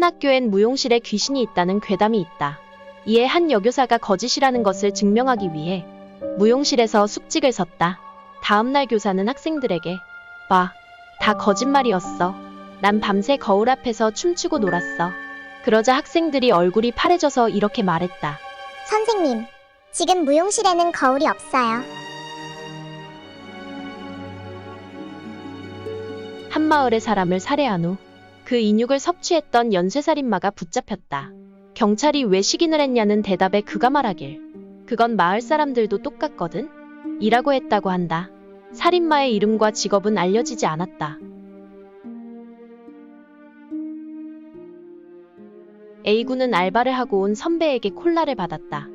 학교엔 무용실에 귀신이 있다는 괴담이 있다. 이에 한 여교사가 거짓이라는 것을 증명하기 위해 무용실에서 숙직을 섰다. 다음날 교사는 학생들에게 봐, 다 거짓말이었어. 난 밤새 거울 앞에서 춤추고 놀았어. 그러자 학생들이 얼굴이 파래져서 이렇게 말했다. 선생님, 지금 무용실에는 거울이 없어요. 한 마을의 사람을 살해한 후 그 인육을 섭취했던 연쇄살인마가 붙잡혔다. 경찰이 왜 시긴을 했냐는 대답에 그가 말하길, 그건 마을 사람들도 똑같거든? 이라고 했다고 한다. 살인마의 이름과 직업은 알려지지 않았다. A군은 알바를 하고 온 선배에게 콜라를 받았다.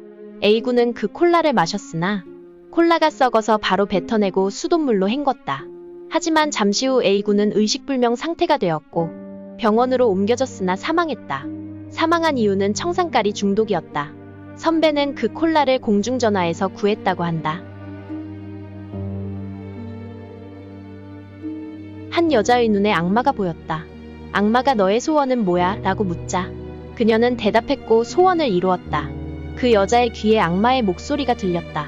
A군은 그 콜라를 마셨으나 콜라가 썩어서 바로 뱉어내고 수돗물로 헹궜다. 하지만 잠시 후 A군은 의식불명 상태가 되었고 병원으로 옮겨졌으나 사망했다. 사망한 이유는 청산가리 중독이었다. 선배는 그 콜라를 공중전화에서 구했다고 한다. 한 여자의 눈에 악마가 보였다. 악마가 너의 소원은 뭐야? 라고 묻자 그녀는 대답했고 소원을 이루었다. 그 여자의 귀에 악마의 목소리가 들렸다.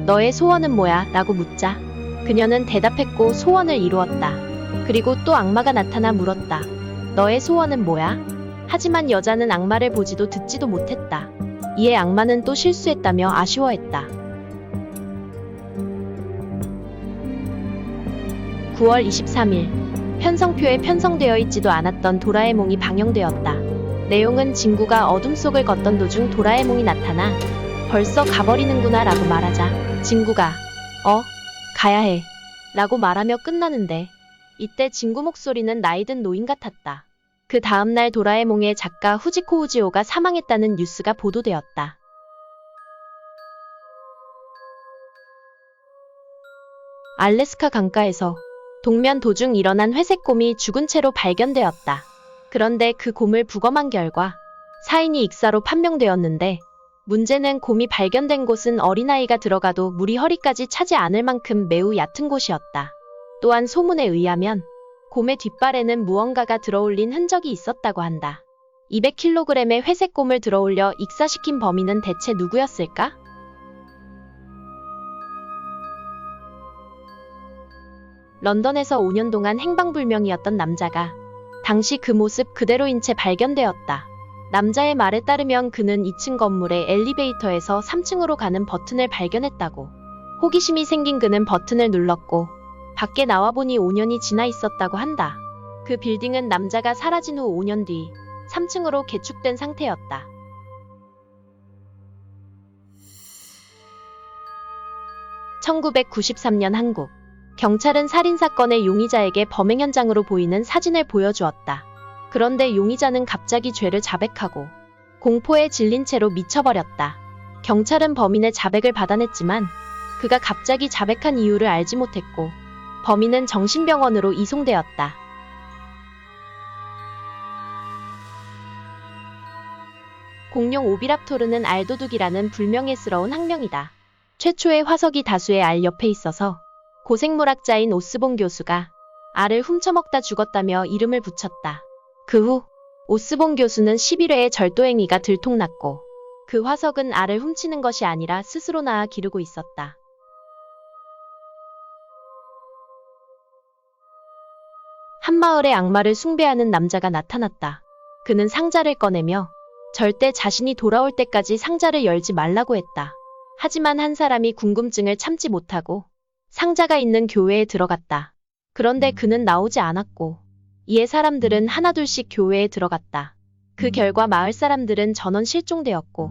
너의 소원은 뭐야? 라고 묻자 그녀는 대답했고 소원을 이루었다. 그리고 또 악마가 나타나 물었다. 너의 소원은 뭐야? 하지만 여자는 악마를 보지도 듣지도 못했다. 이에 악마는 또 실수했다며 아쉬워했다. 9월 23일, 편성표에 편성되어 있지도 않았던 도라에몽이 방영되었다. 내용은 진구가 어둠 속을 걷던 도중 도라에몽이 나타나 벌써 가버리는구나 라고 말하자 진구가 가야 해 라고 말하며 끝나는데 이때 진구 목소리는 나이든 노인 같았다. 그 다음날 도라에몽의 작가 후지코 우지오가 사망했다는 뉴스가 보도되었다. 알래스카 강가에서 동면 도중 일어난 회색곰이 죽은 채로 발견되었다. 그런데 그 곰을 부검한 결과 사인이 익사로 판명되었는데 문제는 곰이 발견된 곳은 어린아이가 들어가도 물이 허리까지 차지 않을 만큼 매우 얕은 곳이었다. 또한 소문에 의하면 곰의 뒷발에는 무언가가 들어올린 흔적이 있었다고 한다. 200kg의 회색곰을 들어올려 익사시킨 범인은 대체 누구였을까? 런던에서 5년 동안 행방불명이었던 남자가 당시 그 모습 그대로인 채 발견되었다. 남자의 말에 따르면 그는 2층 건물의 엘리베이터에서 3층으로 가는 버튼을 발견했다고. 호기심이 생긴 그는 버튼을 눌렀고 밖에 나와보니 5년이 지나 있었다고 한다. 그 빌딩은 남자가 사라진 후 5년 뒤 3층으로 개축된 상태였다. (1993년) 한국. 경찰은 살인사건의 용의자에게 범행 현장으로 보이는 사진을 보여주었다. 그런데 용의자는 갑자기 죄를 자백하고 공포에 질린 채로 미쳐버렸다. 경찰은 범인의 자백을 받아냈지만 그가 갑자기 자백한 이유를 알지 못했고 범인은 정신병원으로 이송되었다. 공룡 오비랍토르는 알도둑이라는 불명예스러운 학명이다. 최초의 화석이 다수의 알 옆에 있어서 고생물학자인 오스본 교수가 알을 훔쳐먹다 죽었다며 이름을 붙였다. 그 후 오스본 교수는 11회의 절도행위가 들통났고 그 화석은 알을 훔치는 것이 아니라 스스로 낳아 기르고 있었다. 한마을에 악마를 숭배하는 남자가 나타났다. 그는 상자를 꺼내며 절대 자신이 돌아올 때까지 상자를 열지 말라고 했다. 하지만 한 사람이 궁금증을 참지 못하고 상자가 있는 교회에 들어갔다. 그런데 그는 나오지 않았고 이에 사람들은 하나둘씩 교회에 들어갔다. 그 결과 마을 사람들은 전원 실종되었고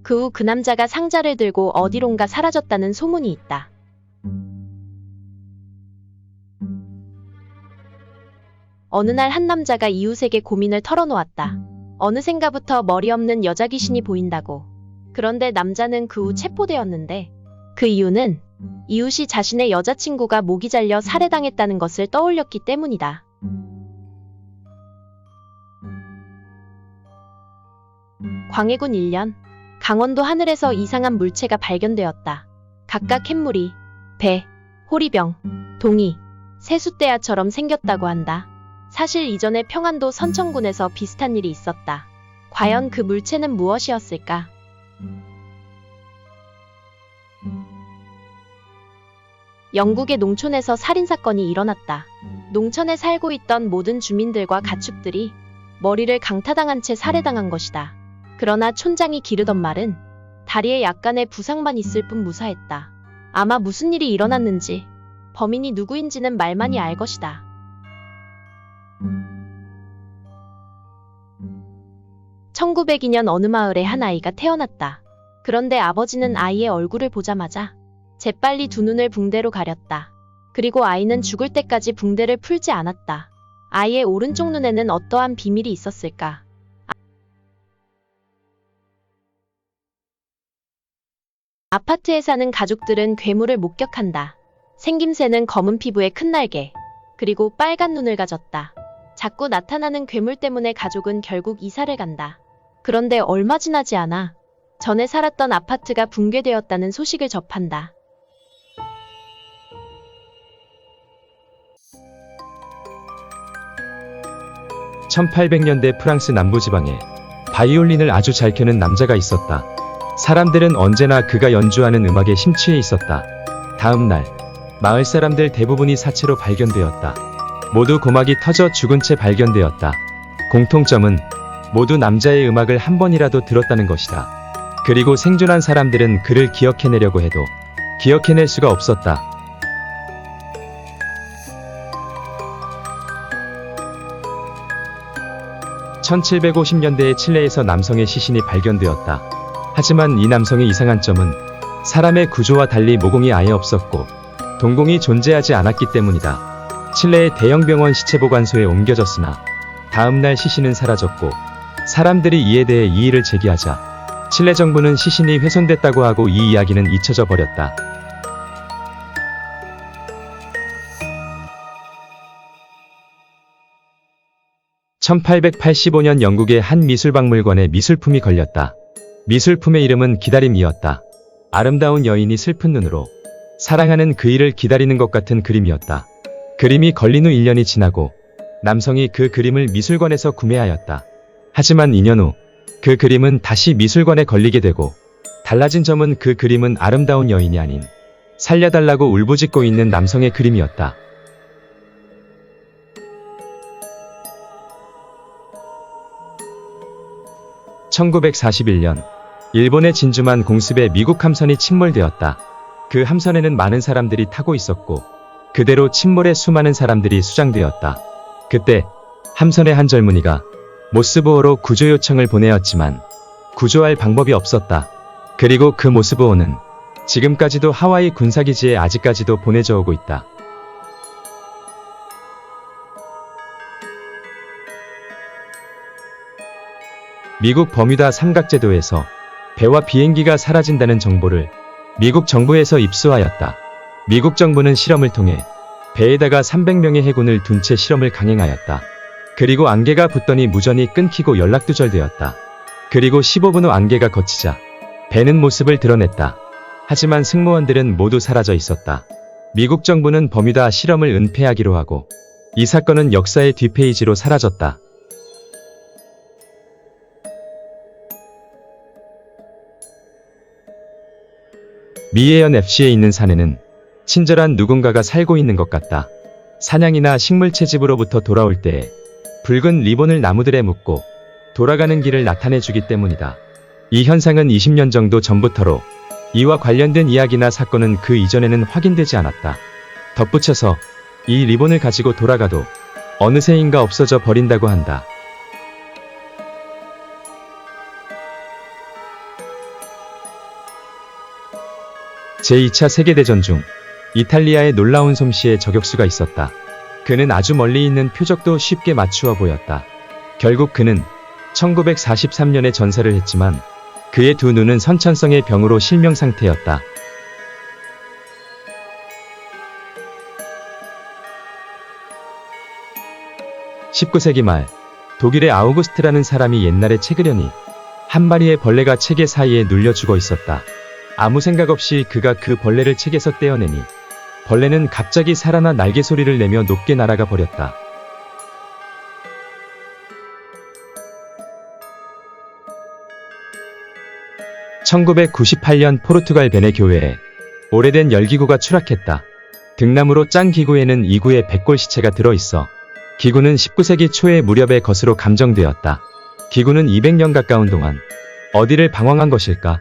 그 후 그 남자가 상자를 들고 어디론가 사라졌다는 소문이 있다. 어느 날 한 남자가 이웃에게 고민을 털어놓았다. 어느샌가부터 머리 없는 여자 귀신이 보인다고. 그런데 남자는 그 후 체포되었는데 그 이유는 이웃이 자신의 여자친구가 목이 잘려 살해당했다는 것을 떠올렸기 때문이다. 광해군 1년, 강원도 하늘에서 이상한 물체가 발견되었다. 각각 햇무리, 배, 호리병, 동이, 세숫대야처럼 생겼다고 한다. 사실 이전에 평안도 선천군에서 비슷한 일이 있었다. 과연 그 물체는 무엇이었을까? 영국의 농촌에서 살인사건이 일어났다. 농촌에 살고 있던 모든 주민들과 가축들이 머리를 강타당한 채 살해당한 것이다. 그러나 촌장이 기르던 말은 다리에 약간의 부상만 있을 뿐 무사했다. 아마 무슨 일이 일어났는지, 범인이 누구인지는 말만이 알 것이다. (1902년) 어느 마을에 한 아이가 태어났다. 그런데 아버지는 아이의 얼굴을 보자마자 재빨리 두 눈을 붕대로 가렸다. 그리고 아이는 죽을 때까지 붕대를 풀지 않았다. 아이의 오른쪽 눈에는 어떠한 비밀이 있었을까? 아파트에 사는 가족들은 괴물을 목격한다. 생김새는 검은 피부에 큰 날개, 그리고 빨간 눈을 가졌다. 자꾸 나타나는 괴물 때문에 가족은 결국 이사를 간다. 그런데 얼마 지나지 않아 전에 살았던 아파트가 붕괴되었다는 소식을 접한다. (1800년대) 프랑스 남부지방에 바이올린을 아주 잘 켜는 남자가 있었다. 사람들은 언제나 그가 연주하는 음악에 심취해 있었다. 다음 날 마을 사람들 대부분이 사체로 발견되었다. 모두 고막이 터져 죽은 채 발견되었다. 공통점은 모두 남자의 음악을 한 번이라도 들었다는 것이다. 그리고 생존한 사람들은 그를 기억해내려고 해도 기억해낼 수가 없었다. (1750년대에) 칠레에서 남성의 시신이 발견되었다. 하지만 이 남성의 이상한 점은 사람의 구조와 달리 모공이 아예 없었고 동공이 존재하지 않았기 때문이다. 칠레의 대형 병원 시체보관소에 옮겨졌으나 다음날 시신은 사라졌고 사람들이 이에 대해 이의를 제기하자 칠레 정부는 시신이 훼손됐다고 하고 이 이야기는 잊혀져 버렸다. (1885년) 영국의 한 미술박물관에 미술품이 걸렸다. 미술품의 이름은 기다림이었다. 아름다운 여인이 슬픈 눈으로 사랑하는 그이를 기다리는 것 같은 그림이었다. 그림이 걸린 후 1년이 지나고 남성이 그 그림을 미술관에서 구매하였다. 하지만 2년 후 그 그림은 다시 미술관에 걸리게 되고 달라진 점은 그 그림은 아름다운 여인이 아닌 살려달라고 울부짖고 있는 남성의 그림이었다. (1941년) 일본의 진주만 공습에 미국 함선이 침몰되었다. 그 함선에는 많은 사람들이 타고 있었고 그대로 침몰해 수많은 사람들이 수장되었다. 그때 함선의 한 젊은이가 모스보호로 구조 요청을 보내었지만 구조할 방법이 없었다. 그리고 그 모스보호는 지금까지도 하와이 군사기지에 아직까지도 보내져 오고 있다. 미국 버뮤다 삼각제도에서 배와 비행기가 사라진다는 정보를 미국 정부에서 입수하였다. 미국 정부는 실험을 통해 배에다가 300명의 해군을 둔 채 실험을 강행하였다. 그리고 안개가 붙더니 무전이 끊기고 연락두절되었다. 그리고 15분 후 안개가 걷히자 배는 모습을 드러냈다. 하지만 승무원들은 모두 사라져 있었다. 미국 정부는 버뮤다 실험을 은폐하기로 하고 이 사건은 역사의 뒷페이지로 사라졌다. 미에현 FC에 있는 산에는 친절한 누군가가 살고 있는 것 같다. 사냥이나 식물 채집으로부터 돌아올 때에 붉은 리본을 나무들에 묶고 돌아가는 길을 나타내주기 때문이다. 이 현상은 20년 정도 전부터로 이와 관련된 이야기나 사건은 그 이전에는 확인되지 않았다. 덧붙여서 이 리본을 가지고 돌아가도 어느새인가 없어져 버린다고 한다. 제2차 세계대전 중 이탈리아의 놀라운 솜씨에 저격수가 있었다. 그는 아주 멀리 있는 표적도 쉽게 맞추어 보였다. 결국 그는 1943년에 전사를 했지만 그의 두 눈은 선천성의 병으로 실명 상태였다. (19세기) 말 독일의 아우구스트라는 사람이 옛날에 책으려니 한 마리의 벌레가 책의 사이에 눌려 죽어 있었다. 아무 생각 없이 그가 그 벌레를 책에서 떼어내니 벌레는 갑자기 살아나 날개 소리를 내며 높게 날아가 버렸다. 1998년 포르투갈 베네 교회에 오래된 열기구가 추락했다. 등나무로 짠 기구에는 2구의 백골 시체가 들어있어 기구는 19세기 초의 무렵의 것으로 감정되었다. 기구는 200년 가까운 동안 어디를 방황한 것일까?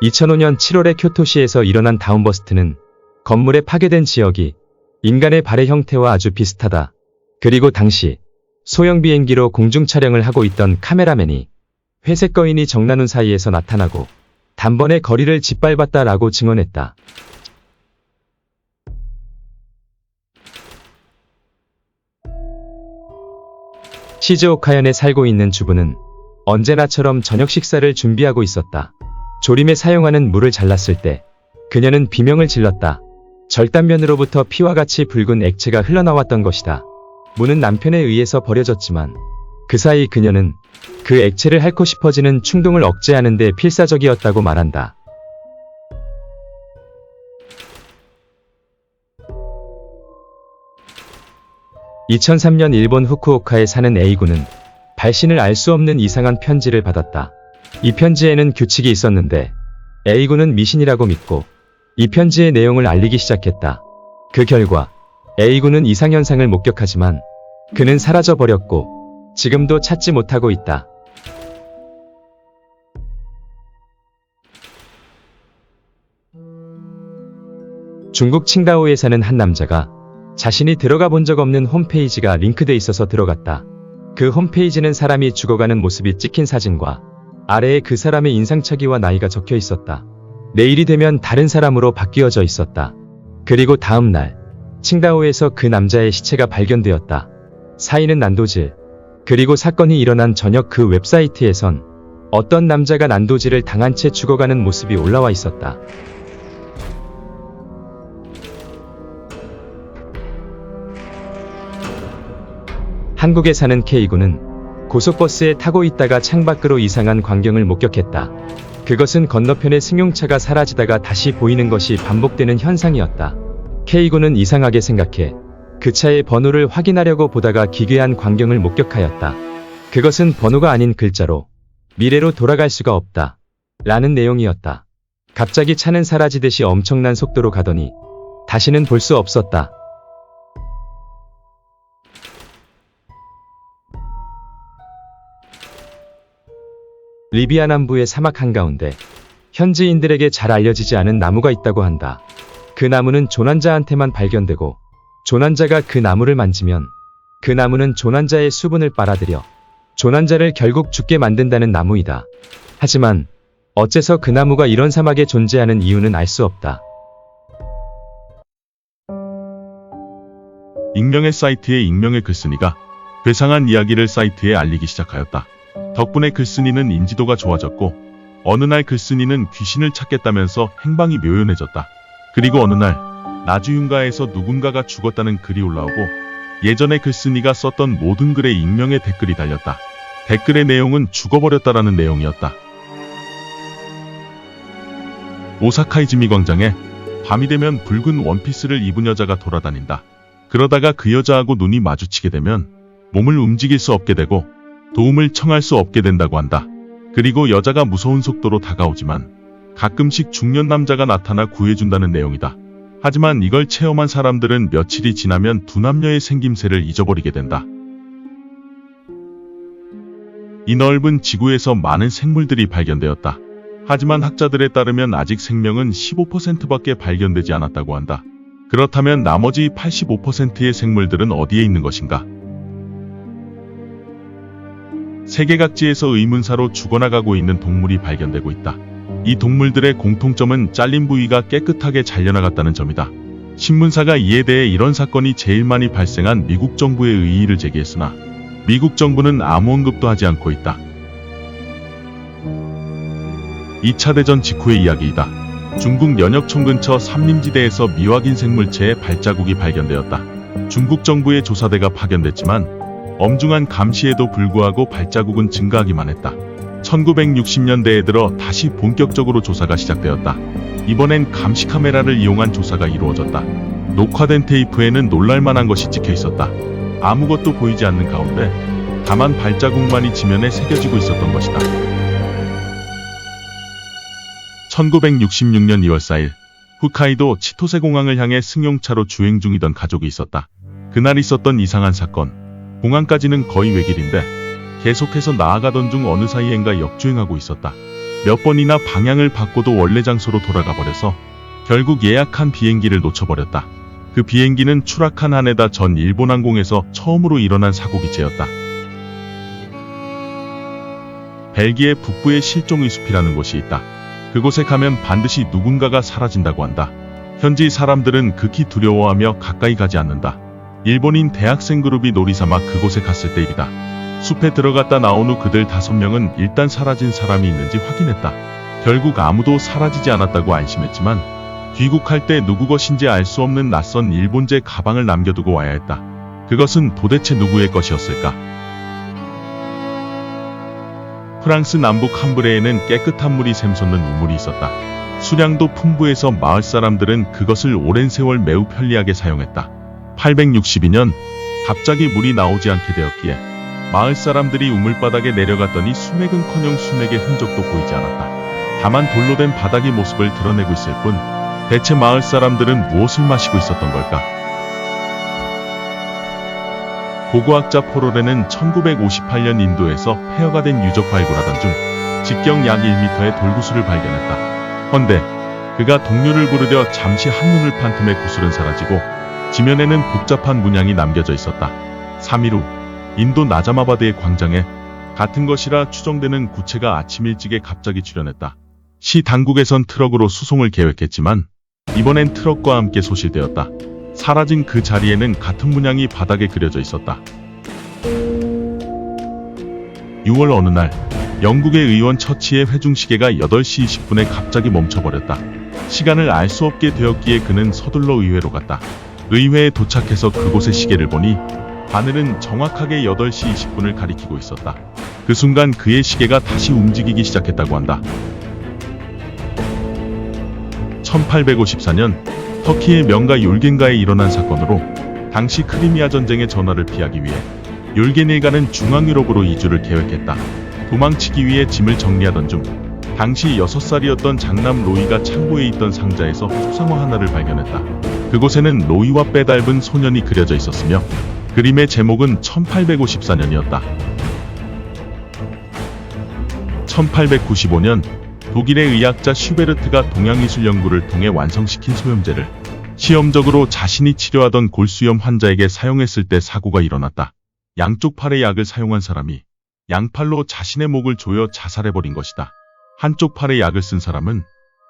2005년 7월에 교토시에서 일어난 다운버스트는 건물에 파괴된 지역이 인간의 발의 형태와 아주 비슷하다. 그리고 당시 소형 비행기로 공중 촬영을 하고 있던 카메라맨이 회색 거인이 정나눈 사이에서 나타나고 단번에 거리를 짓밟았다라고 증언했다. 시즈오카현에 살고 있는 주부는 언제나처럼 저녁 식사를 준비하고 있었다. 조림에 사용하는 물을 잘랐을 때 그녀는 비명을 질렀다. 절단면으로부터 피와 같이 붉은 액체가 흘러나왔던 것이다. 물은 남편에 의해서 버려졌지만 그 사이 그녀는 그 액체를 핥고 싶어지는 충동을 억제하는 데 필사적이었다고 말한다. (2003년) 일본 후쿠오카에 사는 A군은 발신을 알 수 없는 이상한 편지를 받았다. 이 편지에는 규칙이 있었는데 A군은 미신이라고 믿고 이 편지의 내용을 알리기 시작했다. 그 결과 A군은 이상현상을 목격하지만 그는 사라져버렸고 지금도 찾지 못하고 있다. 중국 칭다오에 사는 한 남자가 자신이 들어가 본 적 없는 홈페이지가 링크돼 있어서 들어갔다. 그 홈페이지는 사람이 죽어가는 모습이 찍힌 사진과 아래에 그 사람의 인상착의와 나이가 적혀 있었다. 내일이 되면 다른 사람으로 바뀌어져 있었다. 그리고 다음 날 칭다오에서 그 남자의 시체가 발견되었다. 사인은 난도질. 그리고 사건이 일어난 저녁 그 웹사이트에선 어떤 남자가 난도질을 당한 채 죽어가는 모습이 올라와 있었다. 한국에 사는 K군은 고속버스에 타고 있다가 창밖으로 이상한 광경을 목격했다. 그것은 건너편의 승용차가 사라지다가 다시 보이는 것이 반복되는 현상이었다. K군은 이상하게 생각해 그 차의 번호를 확인하려고 보다가 기괴한 광경을 목격하였다. 그것은 번호가 아닌 글자로 미래로 돌아갈 수가 없다 라는 내용이었다. 갑자기 차는 사라지듯이 엄청난 속도로 가더니 다시는 볼 수 없었다. 리비아 남부의 사막 한가운데 현지인들에게 잘 알려지지 않은 나무가 있다고 한다. 그 나무는 조난자한테만 발견되고 조난자가 그 나무를 만지면 그 나무는 조난자의 수분을 빨아들여 조난자를 결국 죽게 만든다는 나무이다. 하지만 어째서 그 나무가 이런 사막에 존재하는 이유는 알 수 없다. 익명의 사이트에 익명의 글쓴이가 괴상한 이야기를 사이트에 알리기 시작하였다. 덕분에 글쓴이는 인지도가 좋아졌고 어느 날 글쓴이는 귀신을 찾겠다면서 행방이 묘연해졌다. 그리고 어느 날 나주윤가에서 누군가가 죽었다는 글이 올라오고 예전에 글쓴이가 썼던 모든 글에 익명의 댓글이 달렸다. 댓글의 내용은 죽어버렸다라는 내용이었다. 오사카 이즈미 광장에 밤이 되면 붉은 원피스를 입은 여자가 돌아다닌다. 그러다가 그 여자하고 눈이 마주치게 되면 몸을 움직일 수 없게 되고 도움을 청할 수 없게 된다고 한다. 그리고 여자가 무서운 속도로 다가오지만 가끔씩 중년 남자가 나타나 구해준다는 내용이다. 하지만 이걸 체험한 사람들은 며칠이 지나면 두 남녀의 생김새를 잊어버리게 된다. 이 넓은 지구에서 많은 생물들이 발견되었다. 하지만 학자들에 따르면 아직 생명은 15%밖에 발견되지 않았다고 한다. 그렇다면 나머지 85%의 생물들은 어디에 있는 것인가? 세계 각지에서 의문사로 죽어나가고 있는 동물이 발견되고 있다. 이 동물들의 공통점은 잘린 부위가 깨끗하게 잘려나갔다는 점이다. 신문사가 이에 대해 이런 사건이 제일 많이 발생한 미국 정부에 의의를 제기했으나 미국 정부는 아무 언급도 하지 않고 있다. 2차 대전 직후의 이야기이다. 중국 연역총 근처 삼림지대에서 미확인 생물체의 발자국이 발견되었다. 중국 정부의 조사대가 파견됐지만 엄중한 감시에도 불구하고 발자국은 증가하기만 했다. 1960년대에 들어 다시 본격적으로 조사가 시작되었다. 이번엔 감시 카메라를 이용한 조사가 이루어졌다. 녹화된 테이프에는 놀랄만한 것이 찍혀 있었다. 아무것도 보이지 않는 가운데 다만 발자국만이 지면에 새겨지고 있었던 것이다. 1966년 2월 4일 홋카이도 치토세 공항을 향해 승용차로 주행 중이던 가족이 있었다. 그날 있었던 이상한 사건. 공항까지는 거의 외길인데 계속해서 나아가던 중 어느 사이엔가 역주행하고 있었다. 몇 번이나 방향을 바꿔도 원래 장소로 돌아가 버려서 결국 예약한 비행기를 놓쳐버렸다. 그 비행기는 추락한 하네다 전 일본항공에서 처음으로 일어난 사고기체였다. 벨기에 북부의 실종의 숲이라는 곳이 있다. 그곳에 가면 반드시 누군가가 사라진다고 한다. 현지 사람들은 극히 두려워하며 가까이 가지 않는다. 일본인 대학생 그룹이 놀이삼아 그곳에 갔을 때 일이다. 숲에 들어갔다 나온 후 그들 5명은 일단 사라진 사람이 있는지 확인했다. 결국 아무도 사라지지 않았다고 안심했지만 귀국할 때 누구 것인지 알 수 없는 낯선 일본제 가방을 남겨두고 와야 했다. 그것은 도대체 누구의 것이었을까? 프랑스 남북 함브레에는 깨끗한 물이 샘솟는 우물이 있었다. 수량도 풍부해서 마을 사람들은 그것을 오랜 세월 매우 편리하게 사용했다. 862년 갑자기 물이 나오지 않게 되었기에 마을 사람들이 우물바닥에 내려갔더니 수맥은커녕 수맥의 흔적도 보이지 않았다. 다만 돌로 된 바닥의 모습을 드러내고 있을 뿐 대체 마을 사람들은 무엇을 마시고 있었던 걸까? 고고학자 포로레는 1958년 인도에서 폐허가 된 유적 발굴하던 중 직경 약 1m의 돌구슬을 발견했다. 헌데 그가 동료를 부르려 잠시 한눈을 판 틈에 구슬은 사라지고 지면에는 복잡한 문양이 남겨져 있었다. 3일 후 인도 나자마바드의 광장에 같은 것이라 추정되는 구체가 아침 일찍에 갑자기 출현했다. 시 당국에선 트럭으로 수송을 계획했지만 이번엔 트럭과 함께 소실되었다. 사라진 그 자리에는 같은 문양이 바닥에 그려져 있었다. 6월 어느 날 영국의 의원 처치의 회중시계가 8시 20분에 갑자기 멈춰버렸다. 시간을 알 수 없게 되었기에 그는 서둘러 의회로 갔다. 의회에 도착해서 그곳의 시계를 보니 바늘은 정확하게 8시 20분을 가리키고 있었다. 그 순간 그의 시계가 다시 움직이기 시작했다고 한다. 1854년 터키의 명가 율겐가에 일어난 사건으로 당시 크리미아 전쟁의 전화를 피하기 위해 율겐 일가는 중앙 유럽으로 이주를 계획했다. 도망치기 위해 짐을 정리하던 중 당시 6살이었던 장남 로이가 창고에 있던 상자에서 초상화 하나를 발견했다. 그곳에는 로이와 빼닮은 소년이 그려져 있었으며 그림의 제목은 1854년이었다. 1895년 독일의 의학자 슈베르트가 동양의술 연구를 통해 완성시킨 소염제를 시험적으로 자신이 치료하던 골수염 환자에게 사용했을 때 사고가 일어났다. 양쪽 팔의 약을 사용한 사람이 양팔로 자신의 목을 조여 자살해버린 것이다. 한쪽 팔의 약을 쓴 사람은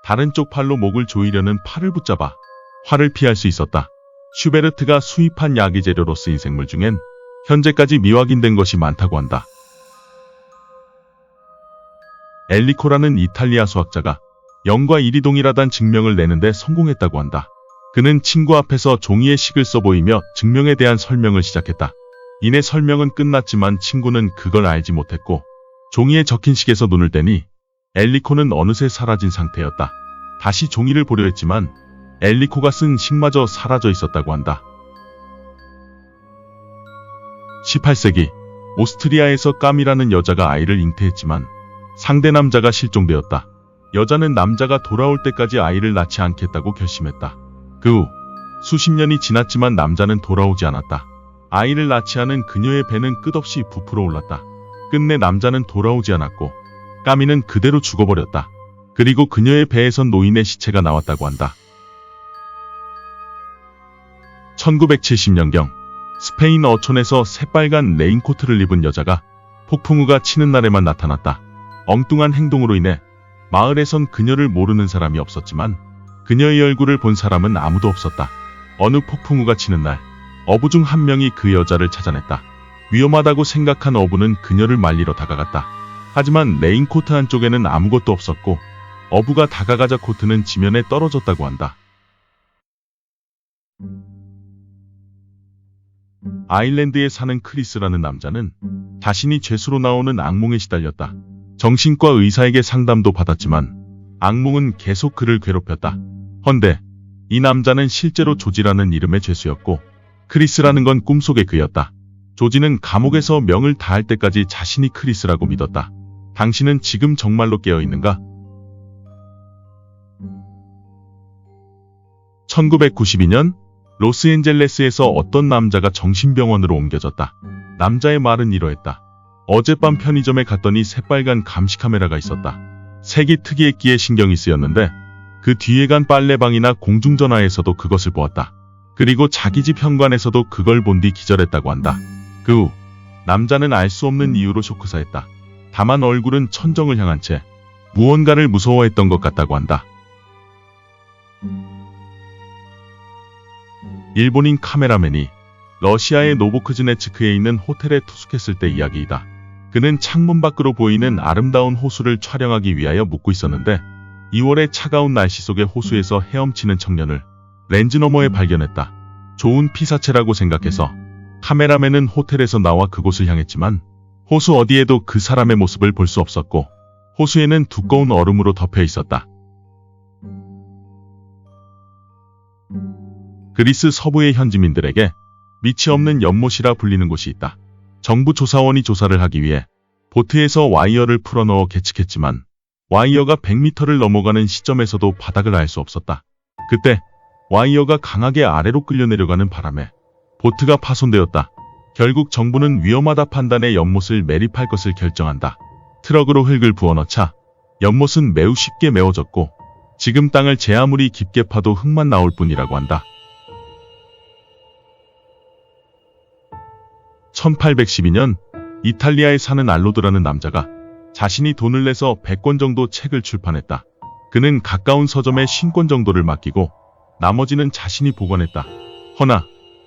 다른 쪽 팔로 목을 조이려는 팔을 붙잡아 화를 피할 수 있었다. 슈베르트가 수입한 약의 재료로 쓰인 생물 중엔 현재까지 미확인된 것이 많다고 한다. 엘리코라는 이탈리아 수학자가 0과 1이 동일하다는 증명을 내는데 성공했다고 한다. 그는 친구 앞에서 종이에 식을 써보이며 증명에 대한 설명을 시작했다. 이내 설명은 끝났지만 친구는 그걸 알지 못했고 종이에 적힌 식에서 눈을 떼니 엘리코는 어느새 사라진 상태였다. 다시 종이를 보려 했지만 엘리코가 쓴 식마저 사라져 있었다고 한다. 18세기 오스트리아에서 까미라는 여자가 아이를 잉태했지만 상대 남자가 실종되었다. 여자는 남자가 돌아올 때까지 아이를 낳지 않겠다고 결심했다. 그 후 수십 년이 지났지만 남자는 돌아오지 않았다. 아이를 낳지 않은 그녀의 배는 끝없이 부풀어 올랐다. 끝내 남자는 돌아오지 않았고 까미는 그대로 죽어버렸다. 그리고 그녀의 배에선 노인의 시체가 나왔다고 한다. 1970년경 스페인 어촌에서 새빨간 레인코트를 입은 여자가 폭풍우가 치는 날에만 나타났다. 엉뚱한 행동으로 인해 마을에선 그녀를 모르는 사람이 없었지만 그녀의 얼굴을 본 사람은 아무도 없었다. 어느 폭풍우가 치는 날 어부 중 한 명이 그 여자를 찾아냈다. 위험하다고 생각한 어부는 그녀를 말리러 다가갔다. 하지만 레인코트 한쪽에는 아무것도 없었고 어부가 다가가자 코트는 지면에 떨어졌다고 한다. 아일랜드에 사는 크리스라는 남자는 자신이 죄수로 나오는 악몽에 시달렸다. 정신과 의사에게 상담도 받았지만 악몽은 계속 그를 괴롭혔다. 헌데 이 남자는 실제로 조지라는 이름의 죄수였고 크리스라는 건 꿈속의 그였다. 조지는 감옥에서 명을 다할 때까지 자신이 크리스라고 믿었다. 당신은 지금 정말로 깨어있는가? 1992년 로스앤젤레스에서 어떤 남자가 정신병원으로 옮겨졌다. 남자의 말은 이러했다. 어젯밤 편의점에 갔더니 새빨간 감시 카메라가 있었다. 색이 특이했기에 신경이 쓰였는데 그 뒤에 간 빨래방이나 공중전화에서도 그것을 보았다. 그리고 자기 집 현관에서도 그걸 본 뒤 기절했다고 한다. 그 후 남자는 알 수 없는 이유로 쇼크사했다. 다만 얼굴은 천정을 향한 채 무언가를 무서워했던 것 같다고 한다. 일본인 카메라맨이 러시아의 노보크즈네츠크에 있는 호텔에 투숙했을 때 이야기이다. 그는 창문 밖으로 보이는 아름다운 호수를 촬영하기 위하여 묵고 있었는데 2월의 차가운 날씨 속에 호수에서 헤엄치는 청년을 렌즈 너머에 발견했다. 좋은 피사체라고 생각해서 카메라맨은 호텔에서 나와 그곳을 향했지만 호수 어디에도 그 사람의 모습을 볼 수 없었고 호수에는 두꺼운 얼음으로 덮여 있었다. 그리스 서부의 현지민들에게 밑이 없는 연못이라 불리는 곳이 있다. 정부 조사원이 조사를 하기 위해 보트에서 와이어를 풀어넣어 계측했지만 와이어가 100m를 넘어가는 시점에서도 바닥을 알 수 없었다. 그때 와이어가 강하게 아래로 끌려 내려가는 바람에 보트가 파손되었다. 결국 정부는 위험하다 판단해 연못을 매립할 것을 결정한다. 트럭으로 흙을 부어넣자 연못은 매우 쉽게 메워졌고 지금 땅을 제 아무리 깊게 파도 흙만 나올 뿐이라고 한다. 1812년 이탈리아에 사는 알로드라는 남자가 자신이 돈을 내서 100권 정도 책을 출판했다. 그는 가까운 서점에 50권 정도를 맡기고 나머지는 자신이 보관했다. 허나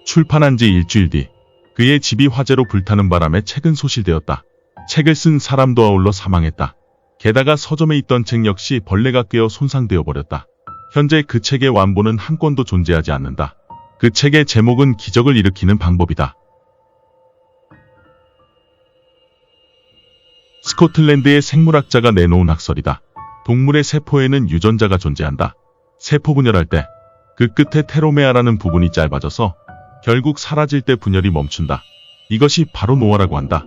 출판한 지 일주일 뒤 그의 집이 화재로 불타는 바람에 책은 소실되었다. 책을 쓴 사람도 아울러 사망했다. 게다가 서점에 있던 책 역시 벌레가 꿰어 손상되어 버렸다. 현재 그 책의 완본은 한 권도 존재하지 않는다. 그 책의 제목은 기적을 일으키는 방법이다. 스코틀랜드의 생물학자가 내놓은 학설이다. 동물의 세포에는 유전자가 존재한다. 세포 분열할 때 그 끝에 테로메아라는 부분이 짧아져서 결국 사라질 때 분열이 멈춘다. 이것이 바로 노화라고 한다.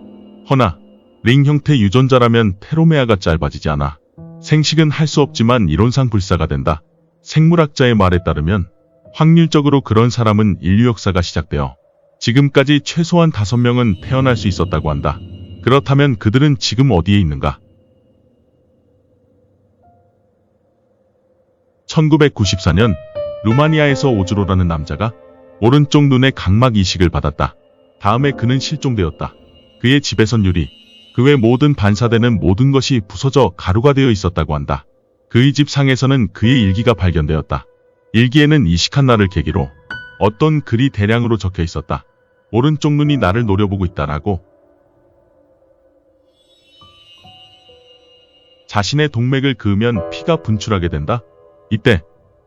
허나 링 형태 유전자라면 테로메아가 짧아지지 않아. 생식은 할 수 없지만 이론상 불사가 된다. 생물학자의 말에 따르면 확률적으로 그런 사람은 인류 역사가 시작되어 지금까지 최소한 5명은 태어날 수 있었다고 한다. 그렇다면 그들은 지금 어디에 있는가? 1994년 루마니아에서 오즈로라는 남자가 오른쪽 눈의 각막 이식을 받았다. 다음에 그는 실종되었다. 그의 집에선 유리, 그 외 모든 반사되는 모든 것이 부서져 가루가 되어 있었다고 한다. 그의 집 상에서는 그의 일기가 발견되었다. 일기에는 이식한 날을 계기로 어떤 글이 대량으로 적혀 있었다. 오른쪽 눈이 나를 노려보고 있다라고. 자신의 동맥을 그으면 피가 분출하게 된다. 이때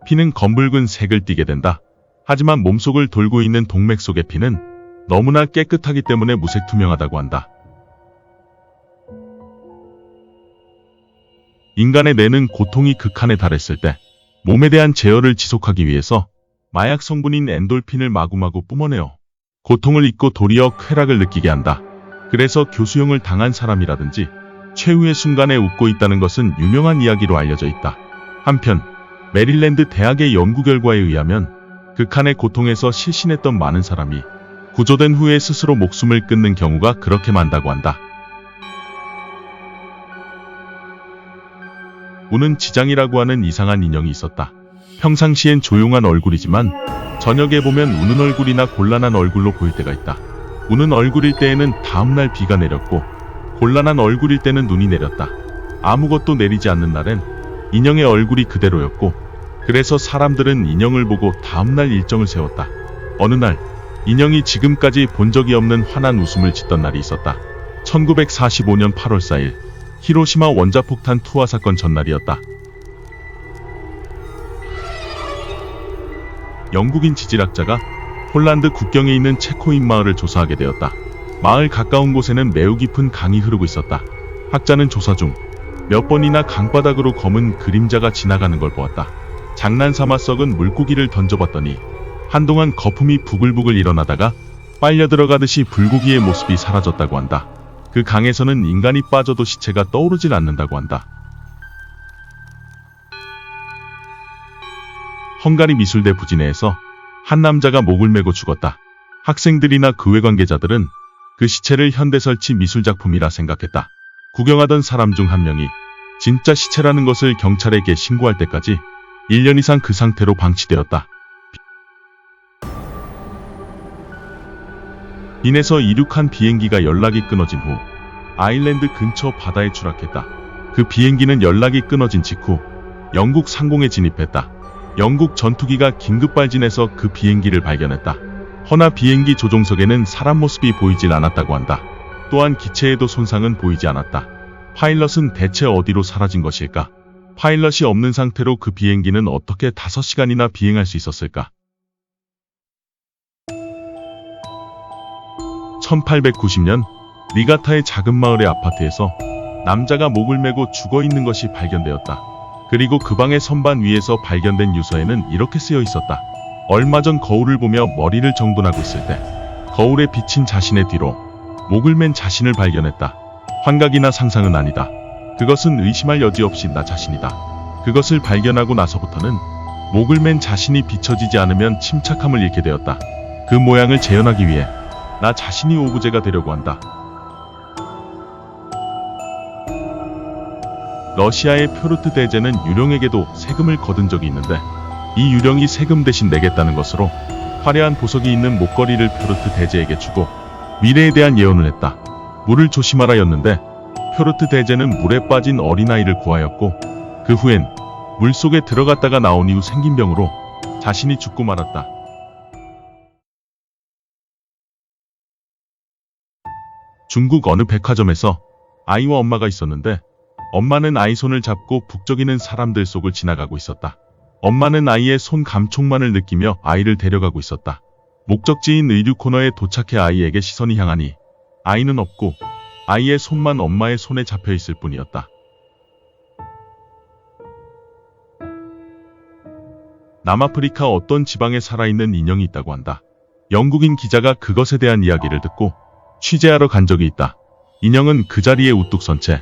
피는 검붉은 색을 띠게 된다. 하지만 몸속을 돌고 있는 동맥 속의 피는 너무나 깨끗하기 때문에 무색투명하다고 한다. 인간의 뇌는 고통이 극한에 달했을 때 몸에 대한 제어를 지속하기 위해서 마약 성분인 엔돌핀을 마구마구 뿜어내어 고통을 잊고 도리어 쾌락을 느끼게 한다. 그래서 교수형을 당한 사람이라든지 최후의 순간에 웃고 있다는 것은 유명한 이야기로 알려져 있다. 한편 메릴랜드 대학의 연구 결과에 의하면 극한의 고통에서 실신했던 많은 사람이 구조된 후에 스스로 목숨을 끊는 경우가 그렇게 많다고 한다. 우는 지장이라고 하는 이상한 인형이 있었다. 평상시엔 조용한 얼굴이지만 저녁에 보면 우는 얼굴이나 곤란한 얼굴로 보일 때가 있다. 우는 얼굴일 때에는 다음날 비가 내렸고 곤란한 얼굴일 때는 눈이 내렸다. 아무것도 내리지 않는 날엔 인형의 얼굴이 그대로였고 그래서 사람들은 인형을 보고 다음날 일정을 세웠다. 어느 날 인형이 지금까지 본 적이 없는 환한 웃음을 짓던 날이 있었다. 1945년 8월 4일 히로시마 원자폭탄 투하 사건 전날이었다. 영국인 지질학자가 폴란드 국경에 있는 체코인 마을을 조사하게 되었다. 마을 가까운 곳에는 매우 깊은 강이 흐르고 있었다. 학자는 조사 중 몇 번이나 강바닥으로 검은 그림자가 지나가는 걸 보았다. 장난삼아 썩은 물고기를 던져봤더니 한동안 거품이 부글부글 일어나다가 빨려 들어가듯이 불고기의 모습이 사라졌다고 한다. 그 강에서는 인간이 빠져도 시체가 떠오르질 않는다고 한다. 헝가리 미술대 부진해에서 한 남자가 목을 메고 죽었다. 학생들이나 그 외 관계자들은 그 시체를 현대설치 미술작품이라 생각했다. 구경하던 사람 중 한 명이 진짜 시체라는 것을 경찰에게 신고할 때까지 1년 이상 그 상태로 방치되었다. 빈에서 이륙한 비행기가 연락이 끊어진 후 아일랜드 근처 바다에 추락했다. 그 비행기는 연락이 끊어진 직후 영국 상공에 진입했다. 영국 전투기가 긴급 발진해서 그 비행기를 발견했다. 허나 비행기 조종석에는 사람 모습이 보이질 않았다고 한다. 또한 기체에도 손상은 보이지 않았다. 파일럿은 대체 어디로 사라진 것일까? 파일럿이 없는 상태로 그 비행기는 어떻게 5시간이나 비행할 수 있었을까? 1890년 니가타의 작은 마을의 아파트에서 남자가 목을 메고 죽어 있는 것이 발견되었다. 그리고 그 방의 선반 위에서 발견된 유서에는 이렇게 쓰여 있었다. 얼마 전 거울을 보며 머리를 정돈하고 있을 때 거울에 비친 자신의 뒤로 목을 맨 자신을 발견했다. 환각이나 상상은 아니다. 그것은 의심할 여지 없이 나 자신이다. 그것을 발견하고 나서부터는 목을 맨 자신이 비춰지지 않으면 침착함을 잃게 되었다. 그 모양을 재현하기 위해 나 자신이 오브제가 되려고 한다. 러시아의 표르트 대제는 유령에게도 세금을 거둔 적이 있는데 이 유령이 세금 대신 내겠다는 것으로 화려한 보석이 있는 목걸이를 표르트 대제에게 주고 미래에 대한 예언을 했다. 물을 조심하라였는데 표르트 대제는 물에 빠진 어린아이를 구하였고 그 후엔 물속에 들어갔다가 나온 이후 생긴 병으로 자신이 죽고 말았다. 중국 어느 백화점에서 아이와 엄마가 있었는데 엄마는 아이 손을 잡고 북적이는 사람들 속을 지나가고 있었다. 엄마는 아이의 손 감촉만을 느끼며 아이를 데려가고 있었다. 목적지인 의류 코너에 도착해 아이에게 시선이 향하니 아이는 없고 아이의 손만 엄마의 손에 잡혀 있을 뿐이었다. 남아프리카 어떤 지방에 살아있는 인형이 있다고 한다. 영국인 기자가 그것에 대한 이야기를 듣고 취재하러 간 적이 있다. 인형은 그 자리에 우뚝 선 채